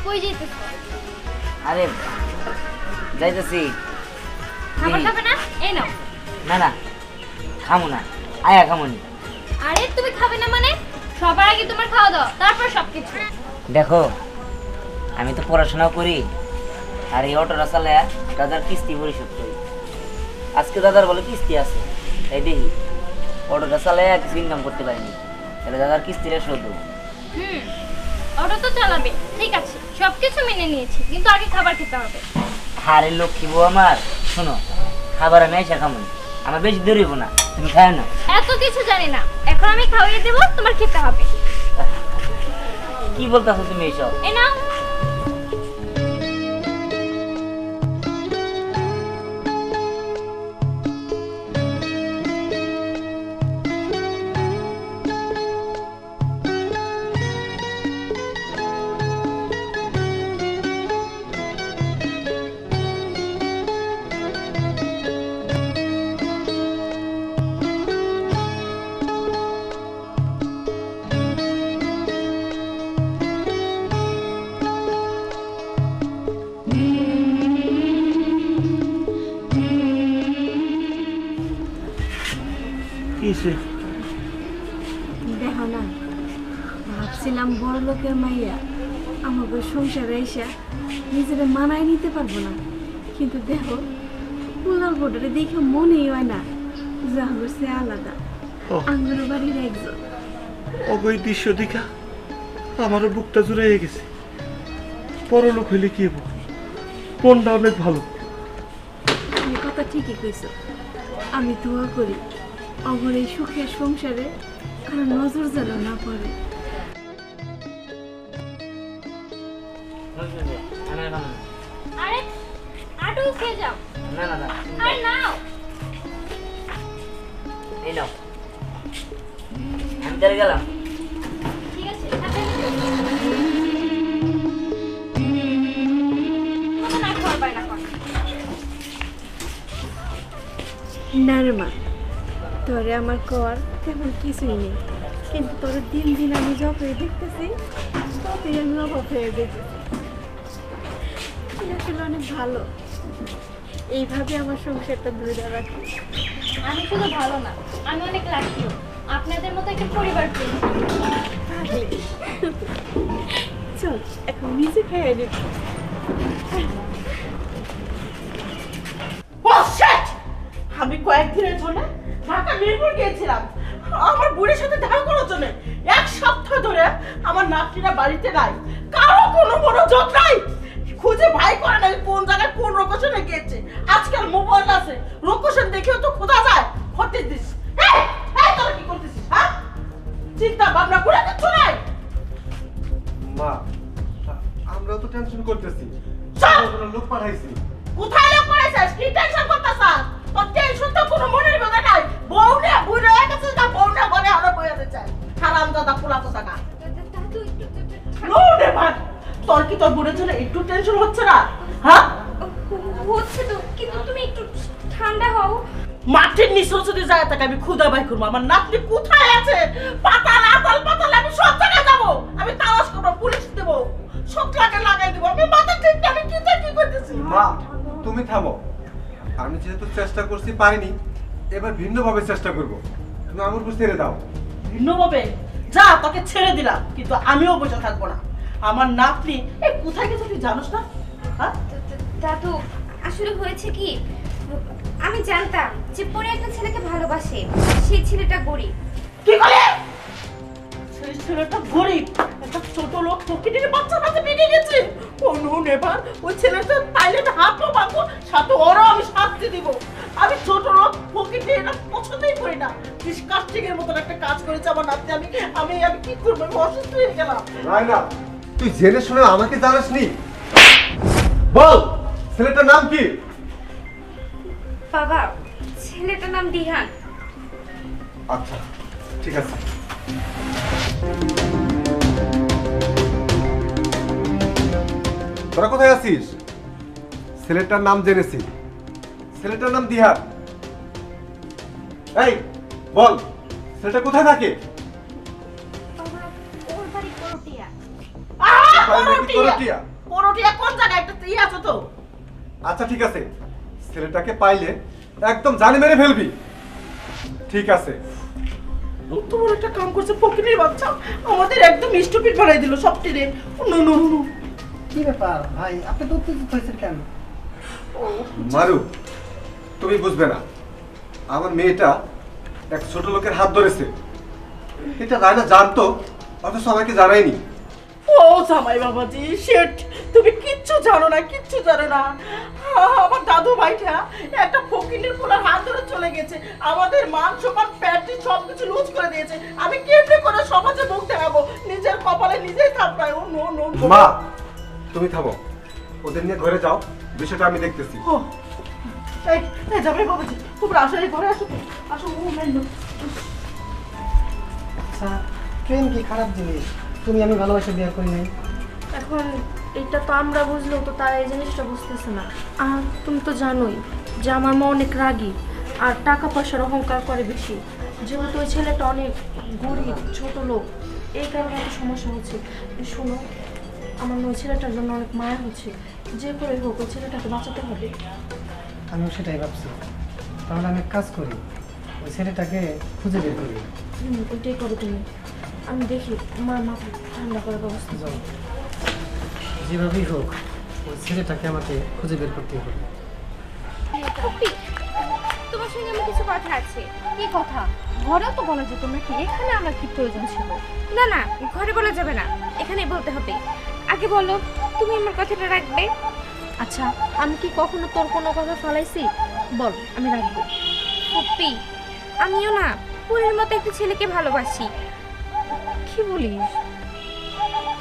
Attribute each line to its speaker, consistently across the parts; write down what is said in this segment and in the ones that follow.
Speaker 1: কই যাইতেছ?
Speaker 2: আরে যাইতেছি।
Speaker 1: খাবার খাবে না? এই নাও।
Speaker 2: না না খামু না, আয়া খামুনি।
Speaker 1: আরে তুমি খাবে না মানে? সবার আগে তোমার খাওয়া দাও, তারপর সবকিছু।
Speaker 2: দেখো আমি তো পড়াশোনাও করি, আর এই অটোটা চালায়া দাদার কিস্তি পরিশোধ করি। আজকে দাদার বলে কিস্তি আছে, তাই দেখি অটোটা চালায়া কিছু ইনকাম করতে পারিনি, তাহলে দাদার কিস্তিটা শোধ দেবো।
Speaker 1: অটো তো চালাবে, ঠিক আছে, সবকিছু মেনে নিয়েছি, কিন্তু আগে খাবার খেতে হবে।
Speaker 2: আরে লক্ষ্মী বউ আমার, শোনো খাবার আমি এসে খামুনি, আমার বেশি দেরি হবো না, তুমি খাও না।
Speaker 1: এত কিছু জানি না, এখন আমি খাওয়িয়ে দেবো, তোমার খেতে হবে।
Speaker 2: কি বলতেছো তুমি এইসব?
Speaker 1: এই নাও।
Speaker 3: দেখো না, ভাবছিলাম বড় লোকের মাইয়া আমাকে সংসারে এসে নিজেরা মানায় নিতে পারবো না, কিন্তু দেখো পোলার বোর্ডারে দেখে মনেই হয় না যা হচ্ছে আলাদা আঙ্গুর বাড়ির একজন।
Speaker 4: অগৈ দৃশ্য দেখা আমারও বুকটা জুড়ে গেছে। পরলোক হইলে কি হবো, মনটা অনেক ভালো।
Speaker 3: তুমি কথা ঠিকই কইছো, আমি দোয়া করি অগর এই সুখের সংসারে কারণ নজর যেন না পড়ে।
Speaker 1: আরে আটু খেয়ে যাও।
Speaker 2: না না না,
Speaker 1: আরে নাও।
Speaker 2: এই নাও, আমি চলে গেলাম।
Speaker 1: ঠিক আছে, সাথে না খাওয়ার বাইনা কর।
Speaker 3: না রে মা, তোরে আমার কর তেমন কিছুই নেই, কিন্তু তোরে দিন দিন আমি যতই দেখতেছি ততই আমি অভাব হয়ে দেখতেছি। তুই আসলে অনেক ভালো, এইভাবে আমার সংসারটা ধরে রাখি।
Speaker 1: আমি শুধু ভালো না, আমি অনেক লাকিও, আপনাদের মতো একটা পরিবার পেয়েছি।
Speaker 3: চল এখন নিজে খেয়ে নিব।
Speaker 5: আমি কয়েকদিনের জন্য ঢাকা মিরপুর গিয়েছিলাম আমার বুড়ির সাথে দেখা করার জন্য। এক সপ্তাহ ধরে আমার নাতনিরা বাড়িতে নাই, কারো কোনো মনোযোগ নাই, খুঁজে ভাই করে নাই কোন জায়গায় কোন লোকেশনে গিয়েছে। আজকাল মোবাইল আছে, লোকেশন দেখেও তো খোঁজা যায়। হতে দিস এই তোরা কি করতেছিস? হ্যাঁ, চিন্তা ভাবনা করে কিচ্ছু নাই।
Speaker 4: মা, আমরা তো টেনশন করতেছি,
Speaker 5: চল!
Speaker 4: আমরা লোক পাঠাইছি।
Speaker 5: কোথায় লোক পড়াইছিস? কি টেনশন করতেছিস? তোর টেনশন তো কোনো মনের মধ্যে নাই। বউ না বুড়ো হয়ে গেছিস না, বউ না ঘরে আলো বইতে চাই। হারামজাদা পোলাতো টাকা।
Speaker 1: দাদু
Speaker 5: নো রে ভাই, তোর কি তোর বুড়োর জন্য একটু টেনশন হচ্ছে না? হ্যাঁ,
Speaker 1: হচ্ছে তো, কিন্তু তুমি একটু ঠান্ডা হও।
Speaker 5: মাঠের নিচে যদি যায় তাকে আমি খুদা বাই করবো। আমার নাতনি কোথায় আছে? পাতাল আতাল পাতাল আমি সব জায়গায় যাবো, আমি তালাশ করবো, পুলিশ দেবো, সব জায়গায় লাগাই দেবো। আমি মাথা ঠিক না, আমি কি করতেছি?
Speaker 4: মা তুমি থামো, আমি যেহেতু চেষ্টা করছি পারিনি, এবার ভিন্নভাবে চেষ্টা করব। তুমি আমার উপর ছেড়ে দাও।
Speaker 5: ভিন্নভাবে যা, তোকে ছেড়ে দিলাম, কিন্তু আমিও বসে থাকবো না। আমার নাতনি এই কোথায় গেছে তুই জানোস না? হ্যাঁ,
Speaker 6: দাদু আসলে হয়েছে কি, আমি জানতাম যে পরে একটা ছেলেকে ভালোবাসে, সেই ছেলেটা গরিব।
Speaker 5: কি করে? সেই ছেলেটা গরিব, একটা ছোট লোক প্রকৃতির বাচ্চার কাছে বেরিয়ে গেছে। অনুন এবার ওই ছেলেটা তাইলে হাতও ভাঙবো, সাথে ওরও আমি শাস্তি দিব। আমি ছোট লোক প্রকৃতি এটা পছন্দই করি না। ডিসকাস্টিং এর মতন একটা কাজ করেছে আমার নাতনি। আমি আমি কি করবো? আমি অসুস্থ হয়ে গেলাম।
Speaker 4: রায়না, তুই জেনে শুনে আমাকে জানাসনি? বল, ছেলেটার নাম কি?
Speaker 6: বাবা, ছেলেটার নাম দিহান।
Speaker 4: আচ্ছা ঠিক আছে। তোরা কোথায় আছিস? ছেলেটার নাম জেনেছি, ছেলেটার নাম দিহান। এই বল, ছেলেটা কোথায় থাকে?
Speaker 6: বাবা, ওর বাড়ি করটিয়া।
Speaker 5: আহ,
Speaker 4: বাড়ি নাকি
Speaker 5: করটিয়া।
Speaker 4: করটিয়া?
Speaker 5: পরোটিয়া কোন জায়গায় একটা ই আছে তো?
Speaker 7: আচ্ছা ঠিক আছে, ছেলেটাকে পাইলে একদম জানে মেরে ফেলবি। ঠিক আছে।
Speaker 5: তোমার একটা কাম করছে ফকিরের বাচ্চা, আমাদের একদম স্টুপিড বানাই দিল সবটি রে। No no no.
Speaker 8: কি ব্যাপার ভাই, আপনি তো উত্তেজিত হয়েছেন কেন?
Speaker 7: মারু, তুমি বুঝবে না, আমার মেয়েটা এক ছোট লোকের হাত ধরেছে। এটা রায়না জানতো, অথচ আমাকে জানায়নি।
Speaker 5: ও জামাই বাবাজি, শেট, তুমি কিচ্ছু জানো না, কিচ্ছু জানো না। আমার দাদু ভাইটা একটা ফকিরের পোলার হাত ধরে চলে গেছে, আমাদের মান সম্মান প্যাটি সবকিছু লুজ করে দিয়েছে। আমি কেমনে করে সমাজে মুখ দেখাবো? নিজের কপালে নিজেই থাপড়ায়। ও নো নো।
Speaker 7: মা, তুমি থামো, ওদের নিয়ে ঘরে যাও, বিষয়টা আমি দেখতেছি।
Speaker 5: ও এই এই জামাই বাবাজি, তোমরা আসো, এই ঘরে আসো তো। আসো। ও মেন।
Speaker 8: আচ্ছা, প্রেম কি খারাপ জিনিস? তুমি আমি ভালোবাসা বিয়ে করি নাই।
Speaker 3: এখন এটা তো আমরা বুঝলেও তো তারা এই জিনিসটা বুঝতেছে না। আর তুমি তো জানোই যে আমার মা অনেক রাগী আর টাকা পয়সার অহংকার করে বেশি। যেহেতু ওই ছেলেটা অনেক গরিব ছোট লোক, এই কারণে একটা সমস্যা হচ্ছে। শোনো, আমার ওই ছেলেটার জন্য অনেক মায়া হচ্ছে। যে করে হোক ওই ছেলেটাকে বাঁচাতে হবে।
Speaker 8: আমিও সেটাই ভাবছি। তাহলে আমি এক কাজ করি, ওই ছেলেটাকে খুঁজে বের করি।
Speaker 3: ওইটাই করো তুমি। আমি দেখি মার মাথা ঠান্ডা করার ব্যবস্থা
Speaker 8: যাও, যেভাবেই হোক ওই ছেলেটাকে আমাকে খুঁজে বের করতে হবে।
Speaker 6: ফুপি, তোমার সঙ্গে আমার কিছু কথা আছে।
Speaker 1: কি কথা? ঘরেও তো বলা যেত নাকি? এখানে আমার কি প্রয়োজন ছিল?
Speaker 6: না না, ঘরে বলা যাবে না, এখানেই বলতে হবে। আগে বলো, তুমি আমার কথাটা রাখবে?
Speaker 3: আচ্ছা, আমি কি কখনো তোর কোনো কথা ফলাইছি? বল, আমি রাখবো।
Speaker 6: ফুপি, আমিও না পুরের মতো একটা ছেলেকে ভালোবাসি।
Speaker 3: কি বলিস?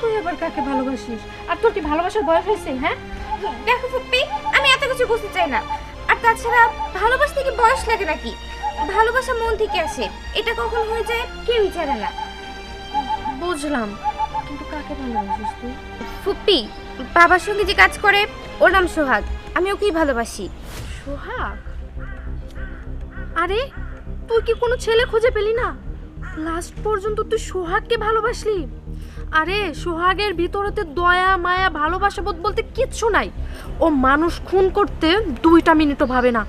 Speaker 3: তুই আবার কাকে ভালোবাসিস? আর তোর কি ভালোবাসার বয়স হয়েছে? হ্যাঁ,
Speaker 6: দেখো ফুপি, আমি এত কিছু বুঝতে চাই না। আর তাছাড়া ভালোবাসতে কি বয়স লাগে নাকি? ভালোবাসা মন থেকে আসে, এটা কখন হয়ে যায় কেউই জানে না।
Speaker 3: বুঝলাম, কিন্তু কাকে ভালোবাসিস তুই?
Speaker 6: ফুপি, বাবার সঙ্গে যে কাজ করে ওর নাম সোহাগ, আমি ওকেই ভালোবাসি।
Speaker 3: সোহাগ? আরে তুই কি কোনো ছেলে খুঁজে পেলি না? লাস্ট পর্যন্ত তুই সোহাগকে ভালোবাসলি? আরে সোহাগের ভিতরেতে দয়া মায়া ভালোবাসা বোধ বলতে কিচ্ছু নাই। ও মানুষ খুন করতে 2টা মিনিটও ভাবে না।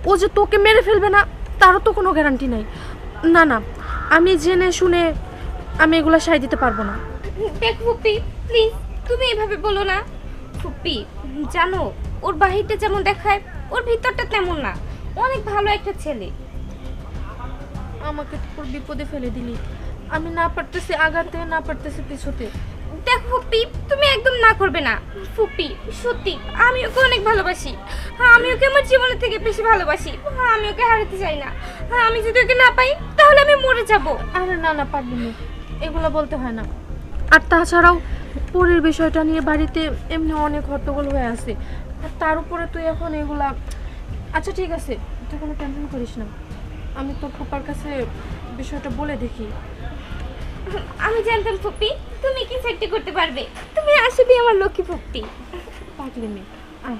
Speaker 3: ও যে তোকে মেরে ফেলবে না তারও তো কোনো গ্যারান্টি নাই। না না, আমি জেনে শুনে আমি এগুলো সায় দিতে পারবো না।
Speaker 6: দেখ ফুপি, প্লিজ তুমি এভাবে বলো না। ফুপি, জানো ওর বাহিরটা যেমন দেখায় ওর ভিতরটা তেমন না। অনেক ভালো একটা ছেলে।
Speaker 3: আমাকে তোর বিপদে ফেলে দিলি। আমি না পারতেছি আগাতে, না পারতেছি পিছোতে।
Speaker 6: দেখো ফুপি, তুমি একদম না করবে না। ফুপি সত্যি আমি ওকে অনেক ভালোবাসি। হ্যাঁ, আমি ওকে আমার জীবনের থেকে বেশি ভালোবাসি। হ্যাঁ, আমি ওকে হারাতে চাই না। হ্যাঁ, আমি যদি ওকে না পাই তাহলে আমি মরে যাব।
Speaker 3: আরে না না, পারবি না, এগুলো বলতে হয় না। আর তাছাড়াও পরের বিষয়টা নিয়ে বাড়িতে এমনি অনেক হট্টগোল হয়ে আছে, আর তার উপরে তুই এখন এগুলা। আচ্ছা ঠিক আছে, তুই কোনো টেনশন করিস না, আমি তোর ফুপার কাছে বিষয়টা বলে দেখি।
Speaker 6: আমি জানতাম ফুপি তুমি কি সেটটি করতে পারবে। তুমি আসলে আমার লক্ষ্মী ফুপি।
Speaker 3: পাগলি মেয়ে, আয়।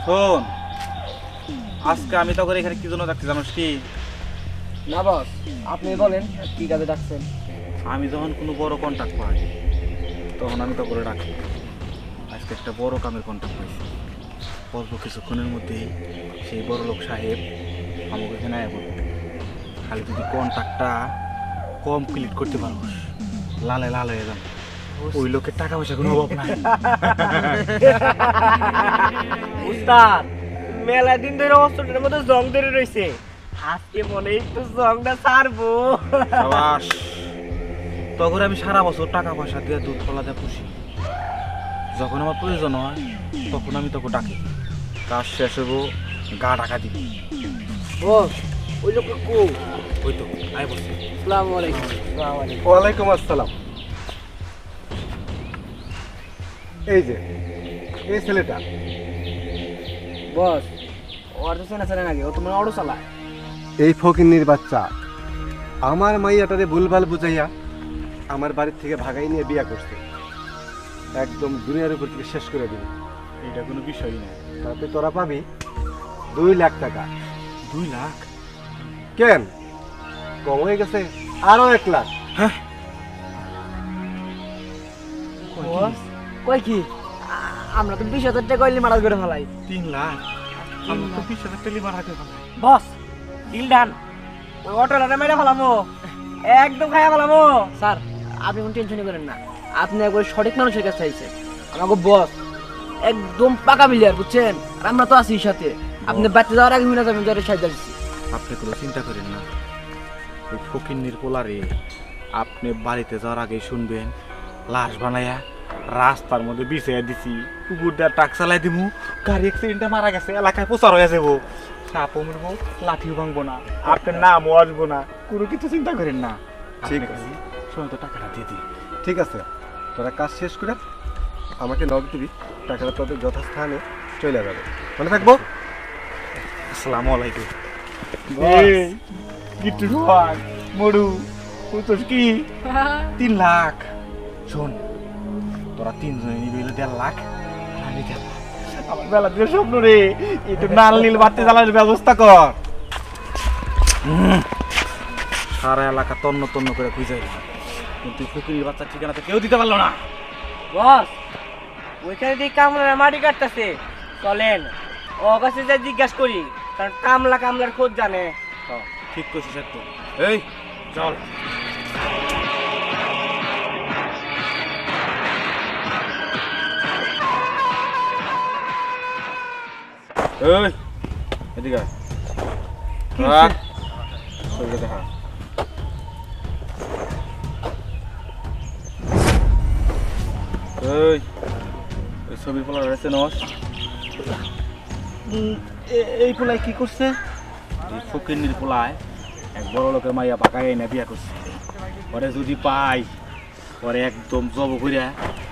Speaker 9: শোন, আজকে আমি তো করে এখানে কি জন্য ডাকতে জানোস কি?
Speaker 2: না বস, আপনি বলেন কি কাজে ডাকছেন?
Speaker 9: আমি যখন কোনো বড় কন্ট্যাক্ট পাই তখন আমি তো করে ডাকি। আজকে একটা বড় কামের কন্ট্যাক্ট পাইছি। অল্প কিছুক্ষণের মধ্যেই সেই বড় লোক সাহেব আমাকে এখানে আয় বলবে। খালি যদি কন্ট্যাক্টটা কমপ্লিট করতে পারো, লালে লাল হয়ে যাবে। ওই লোকের টাকা পয়সা কোনো অভাব নাই।
Speaker 2: উস্তাদ, মেলা দিন ধরে অস্ত্রটার মধ্যে জং ধরে রয়েছে, আজকে মনে একটু জংটা ছাড়বো।
Speaker 9: সাবাস। তখন আমি সারা বছর টাকা পয়সা দিয়ে দুধ কলা দিয়ে পুষি। যখন আমার প্রয়োজন হয় তখন আমি তোকে ডাকি। কাজ শেষ হবো, গা ঢাকা দিবি।
Speaker 2: বস, ওই লোকটা কো?
Speaker 9: ওই তো আয় বলছি।
Speaker 2: আসসালামু আলাইকুম। আসসালামু আলাইকুম।
Speaker 7: ওয়ালাইকুম আসসালাম। এই যে এই ছেলেটা,
Speaker 2: বস, ওর তো চেনা চেনা নাকি? ও তোমার অটো চালায়?
Speaker 7: এই ফকিন্নির বাচ্চা আমার মাইয়াটারে ভুলভাল বুঝাইয়া আমার বাড়ির থেকে ভাগাই নিয়ে বিয়া করছে। একদম দুনিয়ার উপর থেকে শেষ করে দিবি।
Speaker 9: এটা কোনো বিষয়ই না।
Speaker 7: তাতে তোরা পাবি 2 লাখ টাকা।
Speaker 9: 2 লাখ?
Speaker 7: কেন, কম হয়ে গেছে? আরো 1 লাখ।
Speaker 9: কি
Speaker 10: বস কই কি আমরা তো 20,000 টাকা কইলি মারা করে ফেলাই।
Speaker 9: 3 লাখ আমি তো 20,000 টাকা লিবার রাখতে পারলাম।
Speaker 10: বস ডিল ডান। ওই অটোটা মেরে ফেলামো, একদম খাইয়া ফেলামো। স্যার আপনি কোনো টেনশনই করেন না, আপনি একবার সঠিক মানুষের কাছে চাইছে। আমাকে বস একদম পাকা বিলিয়ার বুঝছেন, আর আমরা তো আছি সাথে। আপনি বাচ্চা যাওয়ার আগে মিনা যাবেন যারে সাহায্য দিচ্ছি।
Speaker 9: আপনি কোনো চিন্তা করেন না, ওই ফকিন্নির পোলারে আপনি বাড়িতে যাওয়ার আগে শুনবেন লাশ বানাইয়া রাস্তার মধ্যে বিছাইয়া দিছি, কুকুর দিয়ে ট্রাক চালাই দিমু, গাড়ি অ্যাক্সিডেন্টে মারা গেছে, এলাকায় প্রচার হয়ে যাবো, সাপও মরবো, লাঠিও ভাঙবো না, আপনার নামও আসবো না, কোনো কিছু চিন্তা করেন না।
Speaker 7: ঠিক আছে,
Speaker 9: সময় তো টাকাটা দিয়ে দিই।
Speaker 7: ঠিক আছে, তোরা কাজ শেষ করে আমাকে নগদ দিবি, টাকাটা তোদের যথাস্থানে চলে যাবে। মনে থাকবো।
Speaker 9: আসসালামু আলাইকুম। গিট্টু ভাই মরু তোর কি 3 লাখ। শোন তোরা 3 জনে নিবি 1.5 লাখ, আমি দেব। আমার বেলা দিয়ে স্বপ্ন রে, একটু নাল নীল বাতি জ্বালানোর ব্যবস্থা কর। সারা এলাকা তন্ন তন্ন করে খুঁজাই, কিন্তু ফকিরের বাচ্চার ঠিকানাতে কেউ দিতে পারলো না।
Speaker 10: বস ওইখানে দিয়ে কামলার মাটি কাটতেছে, চলেন ও কাছে যা জিজ্ঞাসা করি, কারণ কামলার খোঁজ জানে।
Speaker 9: ঠিক করছিস একদম। এই চল। এই এদিকে আয়। রাখ ছবিটা দেখা। এই ছবির পোলা রয়েছে নস,
Speaker 4: এই পোলায় কি করছে?
Speaker 9: এই ফকিন্নির পোলায় এক বড় লোকের মাইয়া পাকায় এনে বিয়া করছে। পরে যদি পাই পরে একদম জব কইরা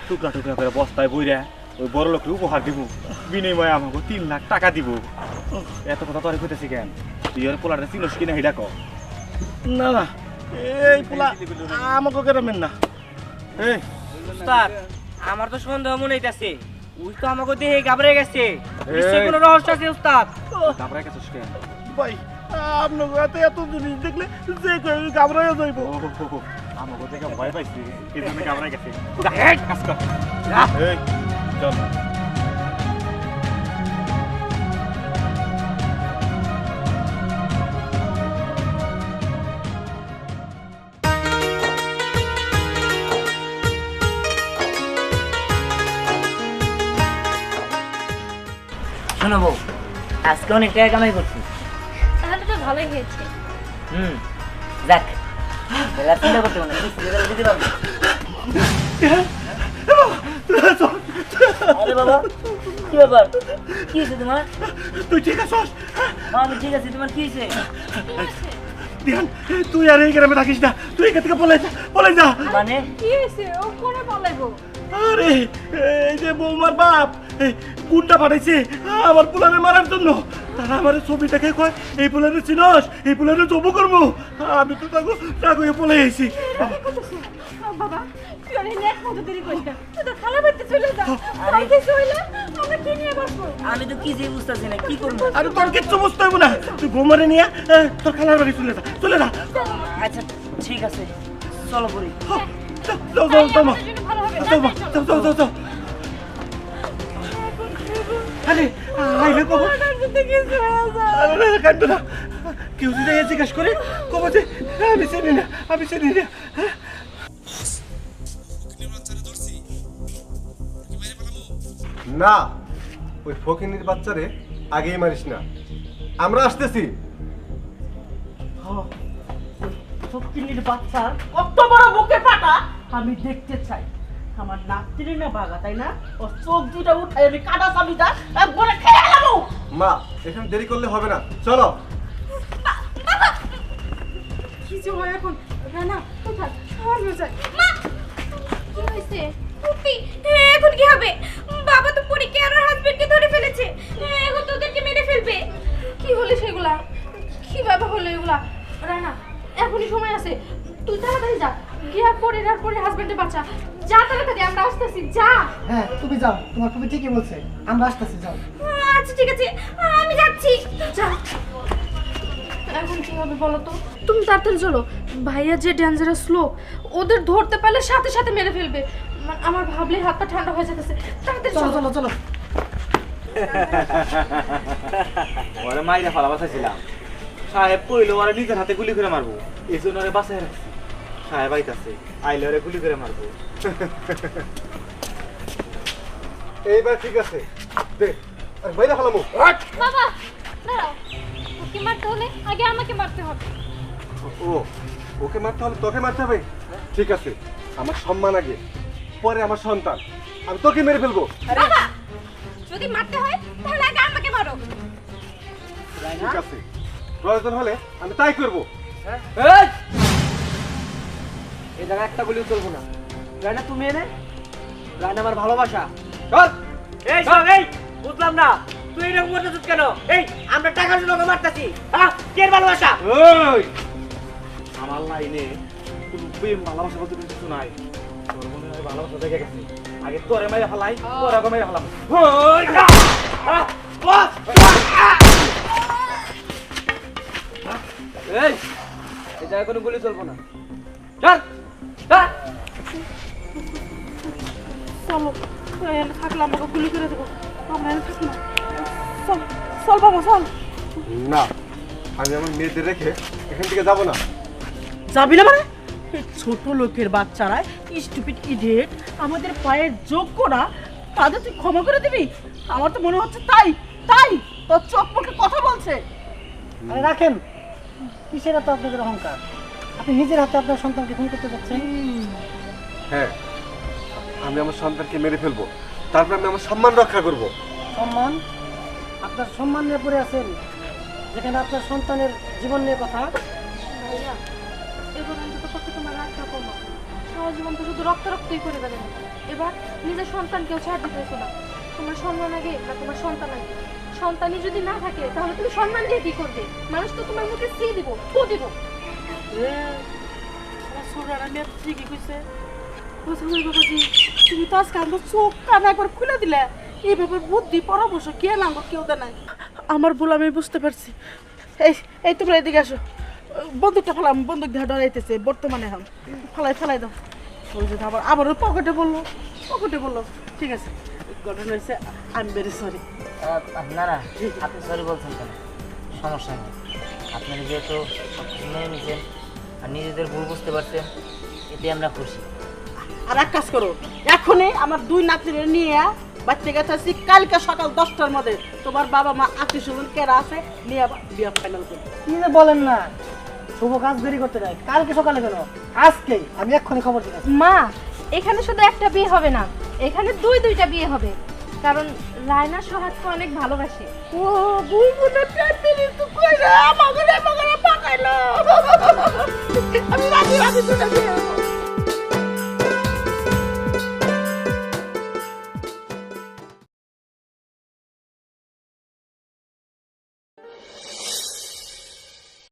Speaker 9: টুকরা টুকরা করে বস্তায় বইরা ওই বড় লোককে উপহার দিব, বিনিময়ে আমাকে 3 লাখ টাকা দিব। এত কথা তোরে কইতেছি কেন? তুই ওর পোলাটা চিনস কিনা হিডা ক।
Speaker 4: না না, এই পোলা আমাকে কেরামেন না।
Speaker 10: এই উস্তাদ আমার তো সন্দেহ মনে হইতাছে, ওই তো আমাকে দেখে ঘাবড়ে গেছে। নিশ্চয়ই কোনো রহস্য আছে উস্তাদ।
Speaker 9: তারপরে গেছিস কেন?
Speaker 4: ভাই আপনার এত জিনিস দেখলে যে কেউ ঘাবড়াইয়া যাইব।
Speaker 9: আমাকে দেখে ভয় পাইছি, এই জন্য কামড়ায় গেছে। কাজ কর। এই চল।
Speaker 2: শোনো বউ, আজকে অনেক টাকা কামাই করছি।
Speaker 1: তাহলে তো ভালোই হয়েছে।
Speaker 2: যাক, বেলা চিন্তা করতে হবে না, দিতে পারবো। আরে বাবা কি ব্যাপার, কি হয়েছে তোমার?
Speaker 4: তুই ঠিক আছিস?
Speaker 2: আমি ঠিক আছি, তোমার কি হয়েছে?
Speaker 4: দিহান, তুই আর এই গ্রামে থাকিস না, তুই এখান থেকে পলাই যা।
Speaker 2: মানে
Speaker 3: কি হয়েছে? ও কোনে পালাইবো?
Speaker 4: আরে এই যে বৌমার বাপ গুন্ডা পাঠাইছে আমার পোলারে মারার জন্য। তারা আমার ছবি দেখে কয় এই পোলারে চিনস, এই পোলারে জবু করবো। আমি তো তাকে পলাই আইছি।
Speaker 3: বাবা তুই অনেক নেট মতো দেরি করিস না, তুই তো খালা বাড়িতে চলে যা। আরে চলে আমরা কি নিয়ে বসবো?
Speaker 2: আমি তো কিছুই বুঝতেছি না, কি করবো?
Speaker 4: আরে তোর কিচ্ছু বুঝতে হবে না, তুই বৌমারে নিয়ে তোর খালার বাড়ি চলে যা।
Speaker 2: আচ্ছা ঠিক আছে, চলো করি।
Speaker 4: যাও যাও যাও মা, যাও মা, যাও যাও যাও যাও। আরে আইলে কবো, আরে কাঁদো না, কেউ যদি জিজ্ঞাসা করে কবো যে আমি চিনি না, আমি চিনি না।
Speaker 7: না, ওই ফকিন্নির বাচ্চারে আগেই মারিস না, আমরা আসতেছি।
Speaker 5: ফকিন্নির বাচ্চা কত বড় বুকে ফাটা আমি দেখতে চাই। আমার নাতিরে না ভাগা, তাই না? ও চোখ দুটা উঠাই আমি কাটা চাবিটা একবারে খেয়ে নেবো।
Speaker 7: মা এখানে দেরি করলে হবে না, চলো।
Speaker 3: কি যে হয় এখন? রানা কোথায়? আমিও যাই।
Speaker 6: মা কি হয়েছে? ফুপি এখন কি হবে? বাবা তো পরীক্ষা আর হাজবেন্ডকে ধরে ফেলেছে, এখন তো ওদেরকে মেরে ফেলবে।
Speaker 3: কি হলো সেগুলা? কিভাবে হলো এগুলা? রানা এখনই সময় আছে, তুই তাড়াতাড়ি যা, গিয়ে পরে হাজবেন্ডে বাঁচা। যা তাড়াতাড়ি, আমরা আসতেছি, যা।
Speaker 8: হ্যাঁ তুমি যাও, তোমার খুবই ঠিকই বলছে, আমরা আসতেছি, যাও।
Speaker 6: আচ্ছা ঠিক আছে, আমি যাচ্ছি।
Speaker 3: যা। এখন কি হবে বলো তো? তুমি তাড়াতাড়ি চলো, ভাইয়া যে ডেঞ্জারাস লোক, ওদের ধরতে পারলে সাথে সাথে মেরে ফেলবে।
Speaker 1: আমার ভাবলে হাতটা ঠান্ডা হয়ে যেতেছে। তাড়াতাড়ি
Speaker 10: চলো চলো চলো।
Speaker 9: ওরে মাইরা ফেলা বাঁচাইছিলাম, সাহেব কইলো ওরা নিজের হাতে গুলি করে মারবো, এই জন্য ওরে বাঁচাই রাখছি। সাহেব আইতাছে, আইলে ওরে গুলি করে মারবো।
Speaker 7: এইবার ঠিক আছে, দে আর বাইরে ফেলামো।
Speaker 1: বাবা দাঁড়াও, ওকে মারতে হলে আগে আমাকে মারতে হবে।
Speaker 7: ও ওকে মারতে হলে তোকে মারতে হবে? ঠিক আছে, আমার সম্মান আগে, পরে আমার সন্তান। আমি তোকে মেরে ফেলবো।
Speaker 6: বাবা যদি মারতে হয় তাহলে আগে আমাকে মারো।
Speaker 7: ঠিক আছে, প্রয়োজন হলে আমি তাই করবো।
Speaker 10: এই! এই জায়গায় একটা গুলিও চলবো না। রায়না তুমি এনে, রায়না আমার ভালোবাসা। চল এই চল। এই বুঝলাম না তুই এরকম করতেছিস কেন? এই আমরা টাকার জন্য ওকে মারতাছি, হ্যাঁ? কে ভালোবাসা?
Speaker 9: ওই আমার লাইনে কোনো প্রেম ভালোবাসা বলতে কিছু নাই। তোর মনে হয় ভালোবাসা দেখে গেছে, আগে তোরে মেরে ফেলাই, তোর আগে মেরে ফেলাম।
Speaker 10: এই এই জায়গায় কোনো গুলি চলবো না। চল চল।
Speaker 5: চলো এখানে থাকলে আমাকে গুলি করে দেবো, আমরা এখানে থাকি না। চল চল বাবা চল।
Speaker 7: না, আমি আমার মেয়েদের রেখে এখান থেকে যাবো না।
Speaker 5: যাবি না মানে? এই ছোট লোকের বাচ্চারা, স্টুপিড ইডিয়েট, আমাদের পায়ের যোগ্য না, তাদের তুই ক্ষমা করে দিবি? আমার তো মনে হচ্ছে তাই তাই তোর চোখ মুখে কথা বলছে।
Speaker 8: আরে রাখেন, কিসের এত আপনাদের অহংকার? আপনি নিজের হাতে আপনার সন্তানকে খুন করতে যাচ্ছেন।
Speaker 7: হ্যাঁ, আমি আমার সন্তানকে মেরে ফেলবো, তারপর আমি আমার সম্মান রক্ষা করব।
Speaker 8: সম্মান? আপনার সম্মান নিয়ে পড়ে আছেন, যেখানে আপনার সন্তানের জীবন নিয়ে কথা।
Speaker 1: ভাইয়া এবার অন্তত পক্ষে তোমার রাগটা কমা। সারা জীবন তো শুধু রক্তই করে গেলেন। এবার নিজের সন্তানকেও ছাড় দিতে হতো না। তোমার সম্মান আগে না তোমার সন্তান আগে? সন্তানই যদি না থাকে তাহলে তুমি সম্মান দিয়ে কি করবে? মানুষ তো তোমার মুখে সি দিব, ফু দিব।
Speaker 5: ঠিকই কইছে বাবাজি, তুমি তো আজকে আমার চোখ কান একবার খুলে দিলে। এই ব্যাপার বুদ্ধি পরামর্শ কে নাঙ্গ কেউ দেয় নাই। আমার ভুল আমি বুঝতে পারছি। এই এই তোমরা এদিকে আসো, বন্দুকটা ফেলাম, বন্দুক দিয়ে ডরাইতেছে বর্তমানে। এখন ফেলাই দাও। ওই যে আবারও পকেটে বললো। ঠিক আছে, ঘটনা হয়েছে, আই এম ভেরি সরি।
Speaker 2: না না, আপনি সরি বলছেন কেন? সমস্যা নেই, আপনারা যেহেতু মেনে নিয়েছেন আর নিজেদের ভুল বুঝতে পারছেন, এতে আমরা খুশি।
Speaker 5: আর এক কাজ করো, এখনই আমার দুই নাতিরে নিয়ে বাচ্চা গেছে, কালকে সকাল 10টার মধ্যে তোমার বাবা মা আত্মীয় স্বজন কেরা আছে নিয়ে বিয়ে ফাইনাল করবে।
Speaker 8: কি যে বলেন না, শুভ কাজ দেরি করতে যায়। কালকে সকালে কেন, আজকেই আমি এক্ষুনি খবর দিচ্ছি।
Speaker 1: মা এখানে শুধু একটা বিয়ে হবে না, এখানে দুইটা বিয়ে হবে। কারণ রায়না সোহাগকে অনেক ভালোবাসে।
Speaker 5: ও বুবুনে পেটে তো কইরা আমাগরে পাকাইলো। আমি রাজি শুনে